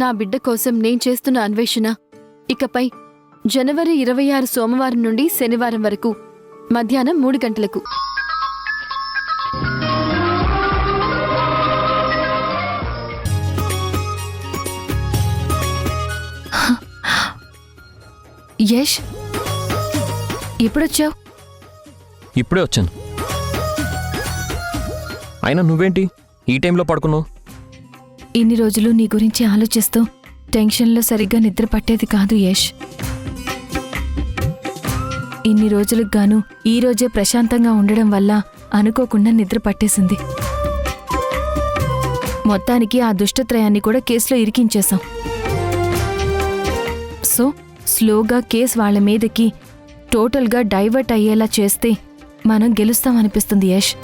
నా బిడ్డ కోసం నేను చేస్తున్న అన్వేషణ ఇకపై జనవరి 26 సోమవారం నుండి శనివారం వరకు మధ్యాహ్నం 3 గంటలకు. యష్, ఎప్పుడొచ్చావు? ఇప్పుడే వచ్చాను. అయినా నువ్వేంటి ఈ టైంలో పడుకున్నావు? ఇన్ని రోజులు నీ గురించి ఆలోచిస్తూ టెన్షన్లో సరిగ్గా నిద్ర పట్టేది కాదు యష్. ఇన్ని రోజులకు గాను ఈరోజే ప్రశాంతంగా ఉండడం వల్ల అనుకోకుండా నిద్ర పట్టేసింది. మొత్తానికి ఆ దుష్టత్రయాన్ని కూడా కేసులో ఇరికించేశాం. సో స్లోగా కేసు వాళ్ళ మీదకి టోటల్గా డైవర్ట్ అయ్యేలా చేస్తే మనం గెలుస్తామనిపిస్తుంది యష్.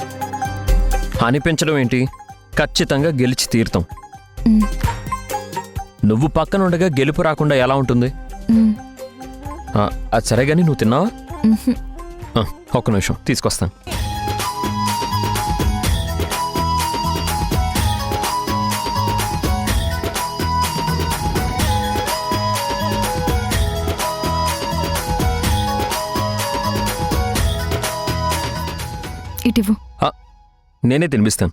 అనిపించడం ఏంటి? ఖచ్చితంగా గెలిచి తీరుతాం. నువ్వు పక్కనుండగా గెలుపు రాకుండా ఎలా ఉంటుంది? అది సరే గాని నువ్వు తిన్నావా? ఒక్క నిమిషం తీసుకొస్తాను. ఇటివ్వు. నేనే తినిపిస్తాను.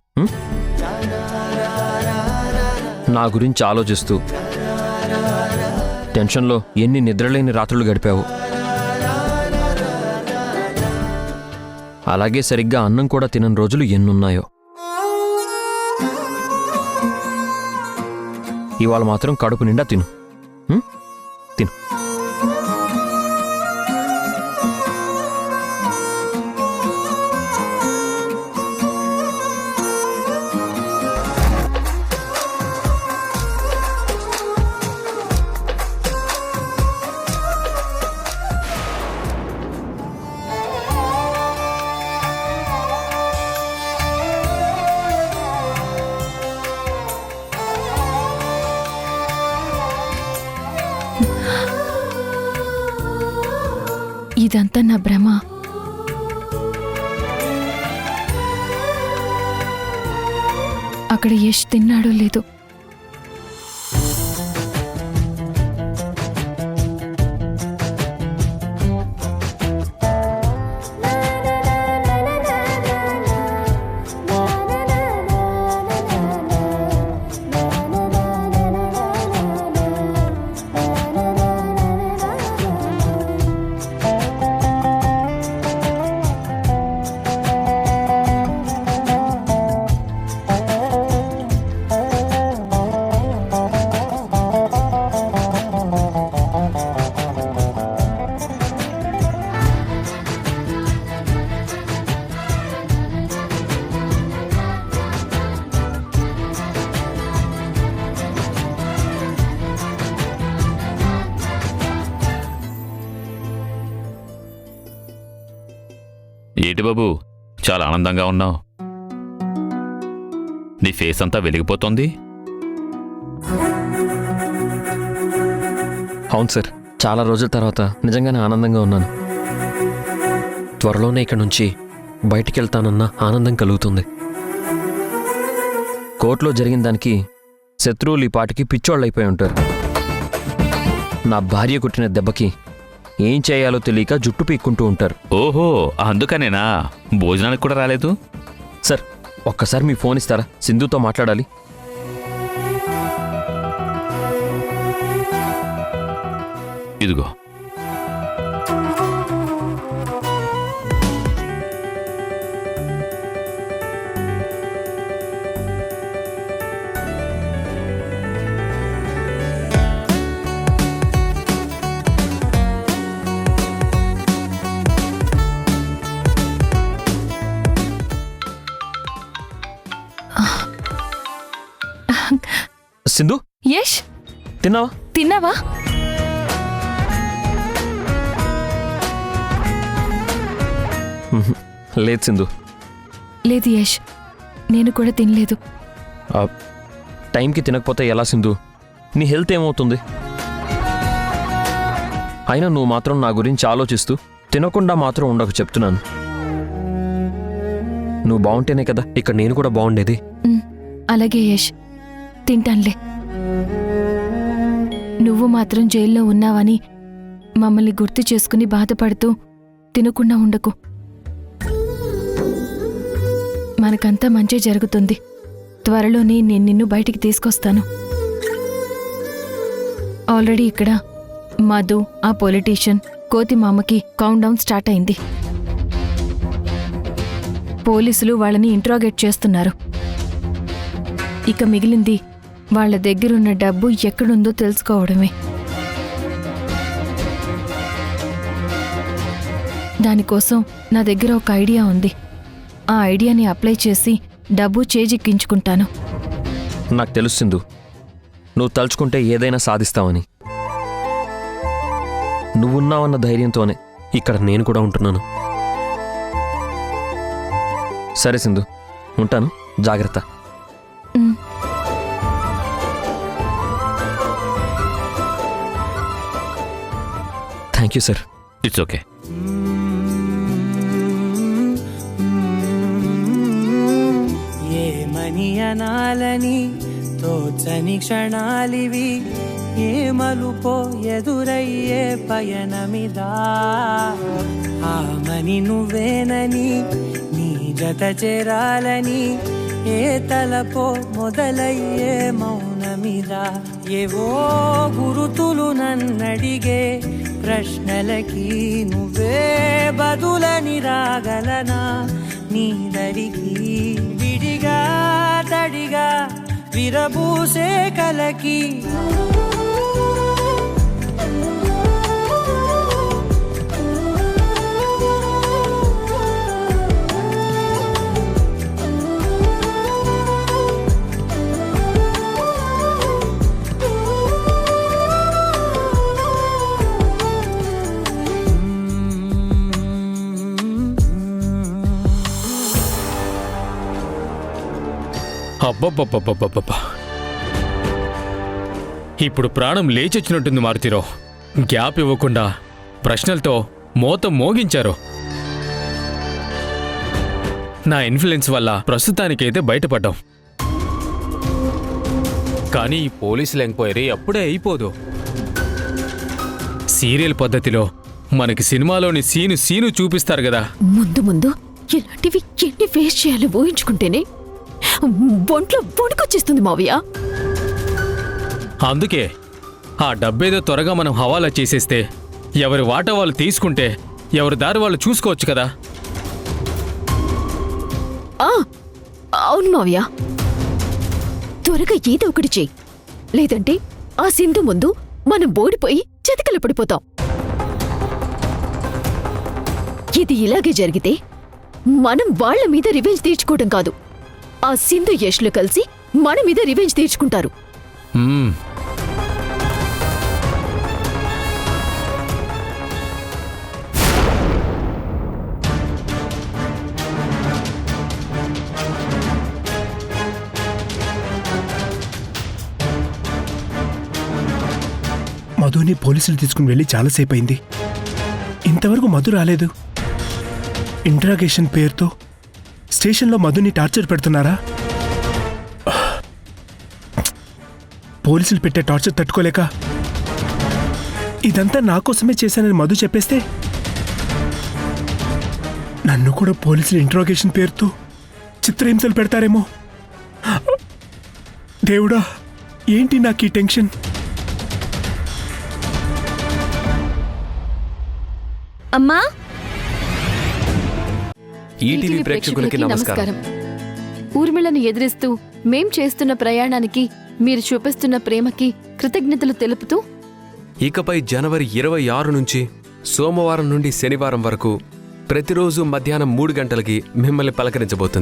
నా గురించి ఆలోచిస్తూ టెన్షన్లో ఎన్ని నిద్రలేని రాత్రులు గడిపావు. అలాగే సరిగ్గా అన్నం కూడా తినని రోజులు ఎన్నున్నాయో. ఇవాళ మాత్రం కడుపు నిండా తిను. తిను. ఇదంతా నా భ్రమ. అక్కడ యష్ తిన్నాడో లేదో. ఏంటి బాబు, చాలా ఆనందంగా ఉన్నావు. నీ ఫేస్ అంతా వెలిగిపోతోంది. అవును సార్, చాలా రోజుల తర్వాత నిజంగానే ఆనందంగా ఉన్నాను. త్వరలోనే ఇక్కడి నుంచి బయటికి వెళ్తానన్న ఆనందం కలుగుతుంది. కోర్టులో జరిగిన దానికి శత్రువులు ఈ పాటికి పిచ్చోళ్ళు అయిపోయి ఉంటారు. నా భార్య కొట్టిన దెబ్బకి ఏం చేయాలో తెలియక జుట్టు పీక్కుంటూ ఉంటారు. ఓహో, అందుకనేనా భోజనానికి కూడా రాలేదు? సార్, ఒక్కసారి మీ ఫోన్ ఇస్తారా? సింధుతో మాట్లాడాలి. ఇదిగో. సింధు, యష్, తిన్నావా? తిన్నావా? లేదు సింధు. లేదు యష్, నేను కూడా తినలేదు. టైంకి తినకపోతే ఎలా సింధు? నీ హెల్త్ ఏమవుతుంది? అయినా నువ్వు మాత్రం నా గురించి ఆలోచిస్తూ తినకుండా మాత్రం ఉండకు చెప్తున్నాను. నువ్వు బాగుంటేనే కదా ఇక్కడ నేను కూడా బాగుండేది. అలాగే యష్, తింటానులే. నువ్వు మాత్రం జైల్లో ఉన్నావని మమ్మల్ని గుర్తు చేసుకుని బాధపడుతూ తినకుండా ఉండకు. మనకంతా మంచి జరుగుతుంది. త్వరలోనే నేను నిన్ను బయటికి తీసుకొస్తాను. ఆల్రెడీ ఇక్కడ మధు, ఆ పొలిటీషియన్, కోతి మామకి కౌంట్ డౌన్ స్టార్ట్ అయింది. పోలీసులు వాళ్ళని ఇంట్రాగేట్ చేస్తున్నారు. ఇక మిగిలింది వాళ్ళ దగ్గరున్న డబ్బు ఎక్కడుందో తెలుసుకోవడమే. దానికోసం నా దగ్గర ఒక ఐడియా ఉంది. ఆ ఐడియాని అప్లై చేసి డబ్బు చేజిక్కించుకుంటాను. నాకు తెలుసు సింధు, నువ్వు తలుచుకుంటే ఏదైనా సాధిస్తావని. నువ్వున్నావన్న ధైర్యంతోనే ఇక్కడ నేను కూడా ఉంటున్నాను. సరే సింధు, ఉంటాను. జాగ్రత్త. Um. Thank you sir. It's okay. ఏమని అనాలని తోచని క్షణాలివి, ఏ మలుపో ఎదురయ్యే పయనమిదా. ఆమని నువ్వేనని నీ జత చేరాలని, ఏ తలపో మొదలయ్యే మౌనమిదా. ఏవో గురుతులు నన్నడిగే ప్రశ్నలకి నువ్వే బదులని రాగలనా నీ దరికి. విడిగా తడిగా విరబూసే కలకి అబ్బబ్బబ్బబ్బబ్బబ్బా! ఇప్పుడు ప్రాణం లేచొచ్చినట్టుంది మారుతీరావు. గ్యాప్ ఇవ్వకుండా ప్రశ్నలతో మోతం మోగించారు. నా ఇన్ఫ్లుయెన్స్ వల్ల ప్రస్తుతానికైతే బయటపడ్డాం. కానీ ఈ పోలీసుల ఎంక్వైరీ అప్పుడే అయిపోదు. సీరియల్ పద్ధతిలో మనకి సినిమాలోని సీను చూపిస్తారు కదా. ముందు ముందు ఇలాంటివి ఎన్ని ఫేస్ చేయాలో ఊహించుకుంటేనే ఒంట్లో వణుకొచ్చేస్తుంది మావయ్య. అందుకే ఆ డబ్బేదో త్వరగా మనం హవాలా చేసేస్తే, ఎవరి వాటా వాళ్ళు తీసుకుంటే ఎవరి దారి వాళ్ళు చూసుకోవచ్చు కదా. అవును మావయ్య, త్వరగా ఏదో ఒకటి చెయ్యి. లేదంటే ఆ సింధు ముందు మనం ఓడిపోయి చతికిల పడిపోతాం. ఇది ఇలాగే జరిగితే మనం వాళ్ళ మీద రివెంజ్ తీర్చుకోవడం కాదు, ఆ సింధు యష్లు కలిసి మన మీద రివెంజ్ తీర్చుకుంటారు. మధుని పోలీసులు తీసుకుని వెళ్ళి చాలాసేపు అయింది. ఇంతవరకు మధు రాలేదు. ఇంట్రాగేషన్ పేరుతో స్టేషన్లో మధుని టార్చర్ పెడుతున్నారా? పోలీసులు పెట్టే టార్చర్ తట్టుకోలేక ఇదంతా నా కోసమే చేశానని మధు చెప్పేస్తే నన్ను కూడా పోలీసులు ఇంట్రాగేషన్ పేరుతో చిత్రహింసలు పెడతారేమో. దేవుడా, ఏంటి నాకు ఈ టెన్షన్? అమ్మా, ఈటీవీ ప్రేక్షకులకి నమస్కారం. ఊర్మిళను ఎదిరిస్తూ మేం చేస్తున్న ప్రయాణానికి మీరు చూపిస్తున్న ప్రేమకి కృతజ్ఞతలు తెలుపుతూ ఇకపై జనవరి 26 నుంచి సోమవారం నుండి శనివారం వరకు ప్రతిరోజు మధ్యాహ్నం 3 గంటలకి మిమ్మల్ని పలకరించబోతుంది.